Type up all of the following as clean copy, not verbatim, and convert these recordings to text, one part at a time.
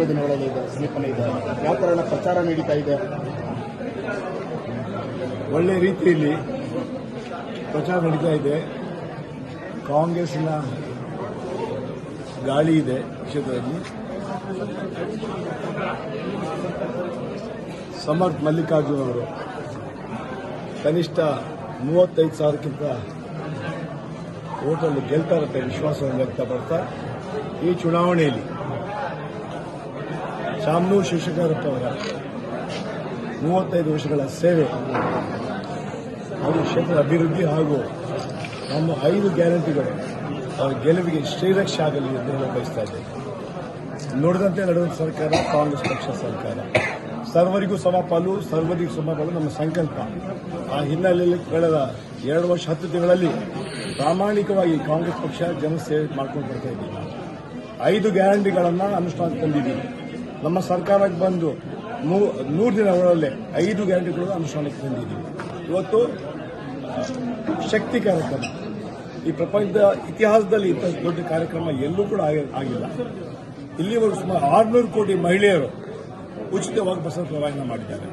ದಿನಗಳಲ್ಲಿ ಸಮೀಪನೆ ಇದೆ. ಯಾವ ಕಾರಣ ಪ್ರಚಾರ ನಡೀತಾ ಇದೆ? ಒಳ್ಳೆ ರೀತಿಯಲ್ಲಿ ಪ್ರಚಾರ ನಡೀತಾ ಇದೆ. ಕಾಂಗ್ರೆಸ್ನ ಗಾಳಿ ಇದೆ ಕ್ಷೇತ್ರದಲ್ಲಿ. ಸಮರ್ಥ್ ಮಲ್ಲಿಕಾರ್ಜುನ್ ಅವರು ಕನಿಷ್ಠ 35,000ಕ್ಕಿಂತ ಓಟಲ್ಲಿ ಗೆಲ್ತಾರಂತೆ ವಿಶ್ವಾಸವನ್ನು ವ್ಯಕ್ತಪಡ್ತಾ ಈ ಚುನಾವಣೆಯಲ್ಲಿ ಶಾಮನೂರು ಶಿವಶಂಕರಪ್ಪ ಅವರ 35 ವರ್ಷಗಳ ಸೇವೆ, ಹಾಗೂ ಕ್ಷೇತ್ರದ ಅಭಿವೃದ್ಧಿ ಹಾಗೂ ನಮ್ಮ 5 ಗ್ಯಾರಂಟಿಗಳು ಅವರ ಗೆಲುವಿಗೆ ಶ್ರೀರಕ್ಷೆ ಆಗಲಿ ಎಂದು ಹೇಳಲು ಬಯಸ್ತಾ ಇದ್ದೇವೆ. ನೋಡಿದಂತೆ ನಡೆಯುವ ಸರ್ಕಾರ ಕಾಂಗ್ರೆಸ್ ಪಕ್ಷ ಸರ್ಕಾರ. ಸರ್ವರಿಗೂ ಸಮಪಾಲು, ಸರ್ವರಿಗೂ ಸಮಪಾಲು ನಮ್ಮ ಸಂಕಲ್ಪ. ಆ ಹಿನ್ನೆಲೆಯಲ್ಲಿ ಕಳೆದ 2 ವರ್ಷ 10 ತಿಂಗಳಲ್ಲಿ ಪ್ರಾಮಾಣಿಕವಾಗಿ ಕಾಂಗ್ರೆಸ್ ಪಕ್ಷ ಜನಸೇವೆ ಮಾಡ್ಕೊಂಡು ಬರ್ತಾ ಇದ್ದೀವಿ. 5 ಗ್ಯಾರಂಟಿಗಳನ್ನು ಅನುಷ್ಠಾನ ತಂದಿದ್ದೀವಿ. ನಮ್ಮ ಸರ್ಕಾರಕ್ಕೆ ಬಂದು 100 ದಿನಗಳಲ್ಲೇ 5 ಗ್ಯಾರಂಟಿಗಳು ಅನುಷ್ಠಾನಕ್ಕೆ ತಂದಿದ್ದೀವಿ. ಇವತ್ತು ಶಕ್ತಿ ಕಾರ್ಯಕ್ರಮ, ಈ ಪ್ರಪಂಚದ ಇತಿಹಾಸದಲ್ಲಿ ಇಂಥ ದೊಡ್ಡ ಕಾರ್ಯಕ್ರಮ ಎಲ್ಲೂ ಕೂಡ ಆಗಿಲ್ಲ. ಇಲ್ಲಿವರೆಗೂ ಸುಮಾರು 600 ಕೋಟಿ ಮಹಿಳೆಯರು ಉಚಿತವಾಗಿ ಬಸ್ ಪ್ರಯಾಣ ಮಾಡಿದ್ದಾರೆ.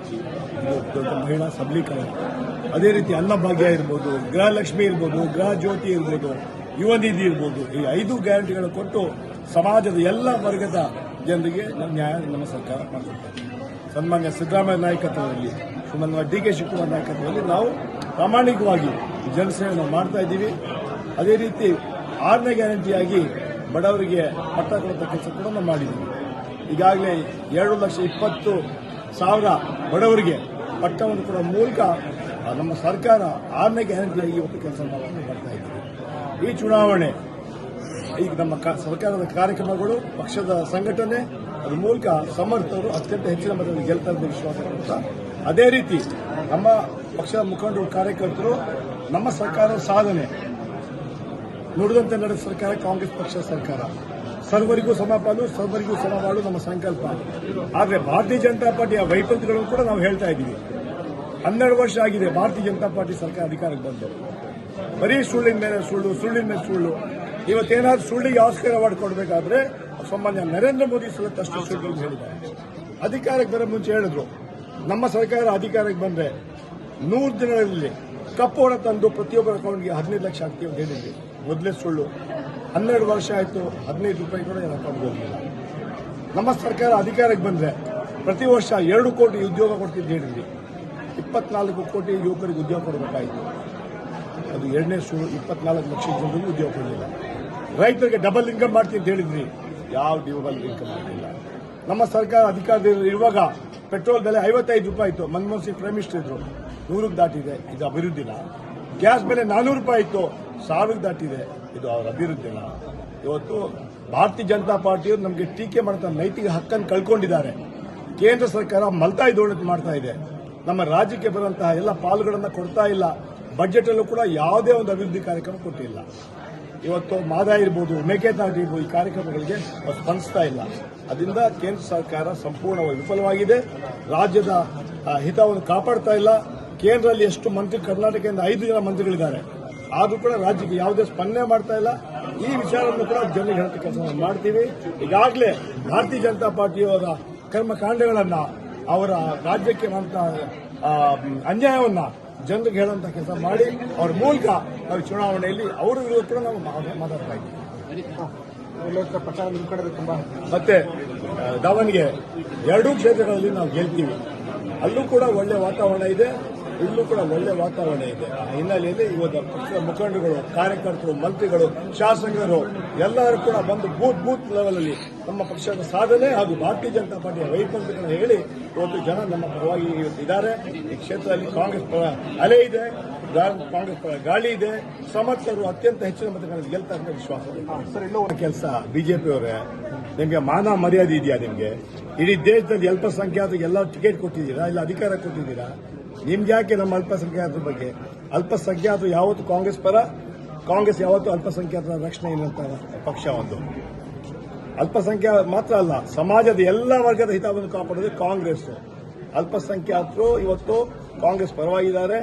ಇದು ದೊಡ್ಡ ಮಹಿಳಾ ಸಬಲೀಕರಣ. ಅದೇ ರೀತಿ ಅನ್ನಭಾಗ್ಯ ಇರ್ಬೋದು, ಗೃಹಲಕ್ಷ್ಮಿ ಇರ್ಬೋದು, ಗೃಹ ಜ್ಯೋತಿ ಇರ್ಬೋದು, ಯುವ ನಿಧಿ ಇರ್ಬೋದು, ಈ 5 ಗ್ಯಾರಂಟಿಗಳು ಕೊಟ್ಟು ಸಮಾಜದ ಎಲ್ಲ ವರ್ಗದ ಜನರಿಗೆ ನ್ಯಾಯ ನಮ್ಮ ಸರ್ಕಾರ ಮಾಡಿಕೊಡ್ತಾರೆ. ಸನ್ಮಾನ್ಯ ಸಿದ್ದರಾಮಯ್ಯ ನಾಯಕತ್ವದಲ್ಲಿ, ಸನ್ಮಾನ್ಯ ಡಿ ಕೆ ಶಿವಕುಮಾರ್ ನಾಯಕತ್ವದಲ್ಲಿ ನಾವು ಪ್ರಾಮಾಣಿಕವಾಗಿ ಜನಸೇವೆಯನ್ನು ಮಾಡ್ತಾ ಇದ್ದೀವಿ. ಅದೇ ರೀತಿ 6ನೇ ಗ್ಯಾರಂಟಿಯಾಗಿ ಬಡವರಿಗೆ ಪಟ್ಟ ಕೊಡುವಂಥ ಕೆಲಸ ಕೂಡ ನಾವು ಮಾಡಿದ್ದೀವಿ. ಈಗಾಗಲೇ 2,20,000 ಬಡವರಿಗೆ ಪಟ್ಟವನ್ನು ಕೊಡುವ ಮೂಲಕ ನಮ್ಮ ಸರ್ಕಾರ 6ನೇ ಗ್ಯಾರಂಟಿಯಾಗಿ ಇವತ್ತು ಕೆಲಸ ಮಾಡ್ತಾ ಇದ್ದೀವಿ. ಈ ಚುನಾವಣೆ ಈಗ ನಮ್ಮ ಸರ್ಕಾರದ ಕಾರ್ಯಕ್ರಮಗಳು, ಪಕ್ಷದ ಸಂಘಟನೆ, ಅದ್ರ ಮೂಲಕ ಸಮರ್ಥರು ಅತ್ಯಂತ ಹೆಚ್ಚಿನ ಮಟ್ಟದಲ್ಲಿ ಗೆಲ್ತಾರೆ ಎಂದು ವಿಶ್ವಾಸ ಪಡ್ತಾ, ಅದೇ ರೀತಿ ನಮ್ಮ ಪಕ್ಷದ ಮುಖಂಡರು, ಕಾರ್ಯಕರ್ತರು ನಮ್ಮ ಸರ್ಕಾರದ ಸಾಧನೆ ನುಡಿದಂತೆ ನಡೆದ ಸರ್ಕಾರ ಕಾಂಗ್ರೆಸ್ ಪಕ್ಷ ಸರ್ಕಾರ. ಸರ್ವರಿಗೂ ಸಮಪಾಲು, ಸರ್ವರಿಗೂ ಸಮಪಾಲು ನಮ್ಮ ಸಂಕಲ್ಪ. ಆದರೆ ಭಾರತೀಯ ಜನತಾ ಪಾರ್ಟಿಯ ವೈಫಲ್ಯಗಳನ್ನು ಕೂಡ ನಾವು ಹೇಳ್ತಾ ಇದ್ದೀವಿ. 12 ವರ್ಷ ಆಗಿದೆ ಭಾರತೀಯ ಜನತಾ ಪಾರ್ಟಿ ಸರ್ಕಾರ ಅಧಿಕಾರಕ್ಕೆ ಬಂದು. ಬರೀ ಸುಳ್ಳಿನ ಮೇಲೆ ಸುಳ್ಳು, ಸುಳ್ಳಿನ ಮೇಲೆ ಸುಳ್ಳು. ಇವತ್ತೇನಾದ್ರೂ ಸುಳ್ಳಿಗೆ ಆಸ್ಕರ್ ಅವಾರ್ಡ್ ಕೊಡಬೇಕಾದ್ರೆ ಸಾಮಾನ್ಯ ನರೇಂದ್ರ ಮೋದಿ ಸಲತ್ತಷ್ಟು ಸುಳ್ಳು ಹೇಳಿದ್ದಾರೆ. ಅಧಿಕಾರಕ್ಕೆ ಬರೋ ಮುಂಚೆ ಹೇಳಿದ್ರು, ನಮ್ಮ ಸರ್ಕಾರ ಅಧಿಕಾರಕ್ಕೆ ಬಂದ್ರೆ 100 ದಿನಗಳಲ್ಲಿ ಕಪ್ಪು ಹಣ ತಂದು ಪ್ರತಿಯೊಬ್ಬರ ಅಕೌಂಟ್ಗೆ 15 ಲಕ್ಷ ಆಗ್ತೀವಿ ಅಂತ ಹೇಳಿದ್ವಿ. ಮೊದಲೇ ಸುಳ್ಳು. 12 ವರ್ಷ ಆಯಿತು, 15 ರೂಪಾಯಿ ಕೂಡ ಏನು ಅಕೌಂಟ್ಗೆ ಹೋಗಿಲ್ಲ. ನಮ್ಮ ಸರ್ಕಾರ ಅಧಿಕಾರಕ್ಕೆ ಬಂದ್ರೆ ಪ್ರತಿ ವರ್ಷ 2 ಕೋಟಿ ಉದ್ಯೋಗ ಕೊಡ್ತಿದ್ದು ಹೇಳಿದ್ವಿ. 24 ಕೋಟಿ ಯುವಕರಿಗೆ ಉದ್ಯೋಗ ಕೊಡಬೇಕಾಯಿತು. ಅದು 2ನೇ ಸುಳ್ಳು. 24 ಲಕ್ಷ ಜನರಿಗೆ ಉದ್ಯೋಗ ಕೊಡಲಿಲ್ಲ. ರೈತರಿಗೆ ಡಬಲ್ ಇನ್ಕಮ್ ಮಾಡ್ತೀನಿ ಅಂತ ಹೇಳಿದ್ರಿ, ಯಾವ ಡಬಲ್ ಇನ್ಕಮ್ ಮಾಡಲಿಲ್ಲ. ನಮ್ಮ ಸರ್ಕಾರ ಅಧಿಕಾರದಲ್ಲಿ ಇರುವಾಗ ಪೆಟ್ರೋಲ್ ಬೆಲೆ 55 ರೂಪಾಯಿ ಇತ್ತು. ಮನಮೋಹನ್ ಸಿಂಗ್ ಪ್ರೈಮ್ ಮಿನಿಸ್ಟರ್ ಇದ್ರು, 100ಕ್ಕೆ ದಾಟಿದೆ. ಇದು ಅಭಿವೃದ್ಧಿನ? ಗ್ಯಾಸ್ ಬೆಲೆ 400 ರೂಪಾಯಿ ಇತ್ತು, 1000ಕ್ಕೆ ದಾಟಿದೆ. ಇದು ಅವರ ಅಭಿವೃದ್ಧಿನ? ಇವತ್ತು ಭಾರತೀಯ ಜನತಾ ಪಾರ್ಟಿಯವರು ನಮಗೆ ಟೀಕೆ ಮಾಡ್ತಾ ನೈತಿಕ ಹಕ್ಕನ್ನು ಕಳ್ಕೊಂಡಿದ್ದಾರೆ. ಕೇಂದ್ರ ಸರ್ಕಾರ ಮಲ್ತಾಯಿ ಧೋರಣೆ ಮಾಡ್ತಾ ಇದೆ. ನಮ್ಮ ರಾಜ್ಯಕ್ಕೆ ಬರುವಂತಹ ಎಲ್ಲ ಪಾಲುಗಳನ್ನು ಕೊಡ್ತಾ ಇಲ್ಲ. ಬಜೆಟ್ ಅಲ್ಲೂ ಕೂಡ ಯಾವುದೇ ಒಂದು ಅಭಿವೃದ್ಧಿ ಕಾರ್ಯಕ್ರಮ ಕೊಟ್ಟಿಲ್ಲ. ಇವತ್ತು ಮಾದಾಯ ಇರ್ಬೋದು, ಮೇಕೆದಾಟು ಇರ್ಬೋದು, ಈ ಕಾರ್ಯಕ್ರಮಗಳಿಗೆ ಸ್ಪಂದಿಸ್ತಾ ಇಲ್ಲ. ಅದರಿಂದ ಕೇಂದ್ರ ಸರ್ಕಾರ ಸಂಪೂರ್ಣವಾಗಿ ವಿಫಲವಾಗಿದೆ. ರಾಜ್ಯದ ಹಿತವನ್ನು ಕಾಪಾಡ್ತಾ ಇಲ್ಲ. ಕೇಂದ್ರದಲ್ಲಿ ಎಷ್ಟು ಮಂತ್ರಿ, ಕರ್ನಾಟಕದಿಂದ 5 ಜನ ಮಂತ್ರಿಗಳಿದ್ದಾರೆ, ಆದರೂ ಕೂಡ ರಾಜ್ಯಕ್ಕೆ ಯಾವುದೇ ಸ್ಪಂದನೆ ಮಾಡ್ತಾ ಇಲ್ಲ. ಈ ವಿಚಾರವನ್ನು ಕೂಡ ಜನರಿಗೆ ಹೇಳುವಂತ ಕೆಲಸ ಮಾಡ್ತೀವಿ. ಈಗಾಗಲೇ ಭಾರತೀಯ ಜನತಾ ಪಾರ್ಟಿಯವರ ಕರ್ಮಕಾಂಡಗಳನ್ನ, ಅವರ ರಾಜ್ಯಕ್ಕೆ ಅನ್ಯಾಯವನ್ನ ಜನರಿಗೆ ಹೇಳುವಂತ ಕೆಲಸ ಮಾಡಿ, ಅವ್ರ ಮೂಲಕ ನಾವು ಚುನಾವಣೆಯಲ್ಲಿ ಅವರ ವಿರುದ್ಧ ಕೂಡ ನಾವು ಮಾತಾಡ್ತಾ ಇದ್ದೀವಿ. ಪ್ರಚಾರ ನಿಮ್ಮ ಕಡೆ ತುಂಬಾ. ಮತ್ತೆ ದಾವಣಗೆರೆ 2 ಕ್ಷೇತ್ರಗಳಲ್ಲಿ ನಾವು ಗೆಲ್ತೀವಿ. ಅಲ್ಲೂ ಕೂಡ ಒಳ್ಳೆ ವಾತಾವರಣ ಇದೆ, ಇಲ್ಲೂ ಕೂಡ ಒಳ್ಳೆ ವಾತಾವರಣ ಇದೆ. ಆ ಹಿನ್ನೆಲೆಯಲ್ಲಿ ಇವತ್ತು ಪಕ್ಷದ ಮುಖಂಡರುಗಳು, ಕಾರ್ಯಕರ್ತರು, ಮಂತ್ರಿಗಳು, ಶಾಸಕರು ಎಲ್ಲರೂ ಕೂಡ ಬಂದು ಬೂತ್ ಲೆವೆಲ್ ಅಲ್ಲಿ ನಮ್ಮ ಪಕ್ಷದ ಸಾಧನೆ ಹಾಗೂ ಭಾರತೀಯ ಜನತಾ ಪಾರ್ಟಿಯ ವೈಫಲ್ಯಗಳನ್ನು ಹೇಳಿ ಇವತ್ತು ಜನ ನಮ್ಮ ಪರವಾಗಿ ಇದ್ದಾರೆ. ಈ ಕ್ಷೇತ್ರದಲ್ಲಿ ಕಾಂಗ್ರೆಸ್ ಪರ ಅಲೆ ಇದೆ, ಕಾಂಗ್ರೆಸ್ ಪರ ಗಾಳಿ ಇದೆ. ಸಮರ್ಥರು ಅತ್ಯಂತ ಹೆಚ್ಚಿನ ಮತಗಳನ್ನು ಗೆಲ್ತಾರೆ ಅಂತ ವಿಶ್ವಾಸ ಇದೆ. ಕೆಲಸ ಬಿಜೆಪಿಯವರೇ, ನಿಮಗೆ ಮಾನ ಮರ್ಯಾದೆ ಇದೆಯಾ? ನಿಮಗೆ ಇಡೀ ದೇಶದಲ್ಲಿ ಅಲ್ಪಸಂಖ್ಯಾತರಿಗೆ ಎಲ್ಲ ಟಿಕೆಟ್ ಕೊಟ್ಟಿದ್ದೀರಾ, ಇಲ್ಲ ಅಧಿಕಾರ ಕೊಟ್ಟಿದ್ದೀರಾ? ನಿಮ್ಗೆ ಯಾಕೆ ನಮ್ಮ ಅಲ್ಪಸಂಖ್ಯಾತರ ಬಗ್ಗೆ? ಅಲ್ಪಸಂಖ್ಯಾತರು ಯಾವತ್ತು ಕಾಂಗ್ರೆಸ್ ಪರ, ಕಾಂಗ್ರೆಸ್ ಯಾವತ್ತು ಅಲ್ಪಸಂಖ್ಯಾತರ ರಕ್ಷಣೆ ಇರುವಂತಹ ಪಕ್ಷ. ಒಂದು ಅಲ್ಪಸಂಖ್ಯಾತ ಮಾತ್ರ ಅಲ್ಲ, ಸಮಾಜದ ಎಲ್ಲ ವರ್ಗದ ಹಿತವನ್ನು ಕಾಪಾಡೋದು ಕಾಂಗ್ರೆಸ್. ಅಲ್ಪಸಂಖ್ಯಾತರು ಇವತ್ತು ಕಾಂಗ್ರೆಸ್ ಪರವಾಗಿದ್ದಾರೆ.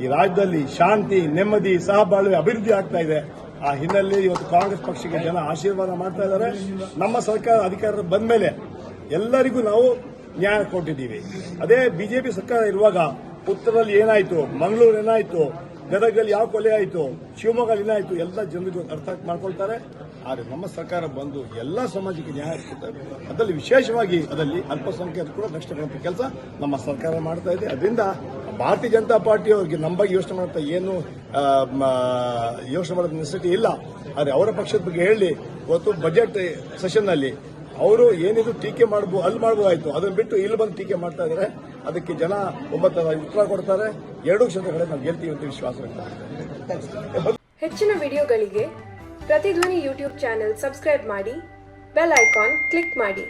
ಈ ರಾಜ್ಯದಲ್ಲಿ ಶಾಂತಿ, ನೆಮ್ಮದಿ, ಸಹಬಾಳ್ವೆ, ಅಭಿವೃದ್ಧಿ ಆಗ್ತಾ ಇದೆ. ಆ ಹಿನ್ನೆಲೆಯಲ್ಲಿ ಇವತ್ತು ಕಾಂಗ್ರೆಸ್ ಪಕ್ಷಕ್ಕೆ ಜನ ಆಶೀರ್ವಾದ ಮಾಡ್ತಾ ಇದ್ದಾರೆ. ನಮ್ಮ ಸರ್ಕಾರ ಅಧಿಕಾರ ಬಂದ ಮೇಲೆ ಎಲ್ಲರಿಗೂ ನಾವು ನ್ಯಾಯ ಕೊಟ್ಟಿದ್ದೀವಿ. ಅದೇ ಬಿಜೆಪಿ ಸರ್ಕಾರ ಇರುವಾಗ ಉತ್ತರದಲ್ಲಿ ಏನಾಯ್ತು, ಮಂಗಳೂರು ಏನಾಯ್ತು, ಗದಗಲ್ಲಿ ಯಾವ ಕೊಲೆ ಆಯಿತು, ಶಿವಮೊಗ್ಗದಲ್ಲಿ ಏನಾಯ್ತು, ಎಲ್ಲ ಜನರಿಗೆ ಅರ್ಥ ಮಾಡ್ಕೊಳ್ತಾರೆ. ಆದರೆ ನಮ್ಮ ಸರ್ಕಾರ ಬಂದು ಎಲ್ಲ ಸಮಾಜಕ್ಕೆ ನ್ಯಾಯ ಕೊಡ್ತಾರೆ. ಅದರಲ್ಲಿ ವಿಶೇಷವಾಗಿ ಅದರಲ್ಲಿ ಅಲ್ಪಸಂಖ್ಯಾತರು ಕೂಡ ರಕ್ಷಣೆ ಕೊಡುವಂಥ ಕೆಲಸ ನಮ್ಮ ಸರ್ಕಾರ ಮಾಡ್ತಾ ಇದೆ. ಅದರಿಂದ ಭಾರತೀಯ ಜನತಾ ಪಾರ್ಟಿ ಅವರಿಗೆ ನಮ್ಮ ಬಗ್ಗೆ ಯೋಚನೆ ಮಾಡ್ತಾ ಏನು ಯೋಚನೆ ಮಾಡೋದು ನೆಸೆಸಿಟಿ ಇಲ್ಲ. ಆದರೆ ಅವರ ಪಕ್ಷದ ಬಗ್ಗೆ ಹೇಳಿ ಇವತ್ತು ಬಜೆಟ್ ಸೆಷನ್ನಲ್ಲಿ ಅವರು ಏನಿದು ಟೀಕೆ ಮಾಡ್ಬೋದಾಯ್ತು, ಅದನ್ನು ಬಿಟ್ಟು ಇಲ್ಲಿ ಬಂದು ಟೀಕೆ ಮಾಡ್ತಾ ಇದ್ದಾರೆ. ಅದಕ್ಕೆ ಜನ 9 ಉತ್ತರ ಕೊಡ್ತಾರೆ. 2 ಕ್ಷೇತ್ರಗಳಲ್ಲಿ ನಾವು ಗೆಲ್ತೀವಿ ಅಂತ ವಿಶ್ವಾಸ ವ್ಯಕ್ತಪಡಿಸಿದ್ದಾರೆ. ಹೆಚ್ಚಿನ ವಿಡಿಯೋಗಳಿಗೆ ಪ್ರತಿಧ್ವನಿ ಯೂಟ್ಯೂಬ್ ಚಾನೆಲ್ ಸಬ್ಸ್ಕ್ರೈಬ್ ಮಾಡಿ, ಬೆಲ್ ಐಕಾನ್ ಕ್ಲಿಕ್ ಮಾಡಿ.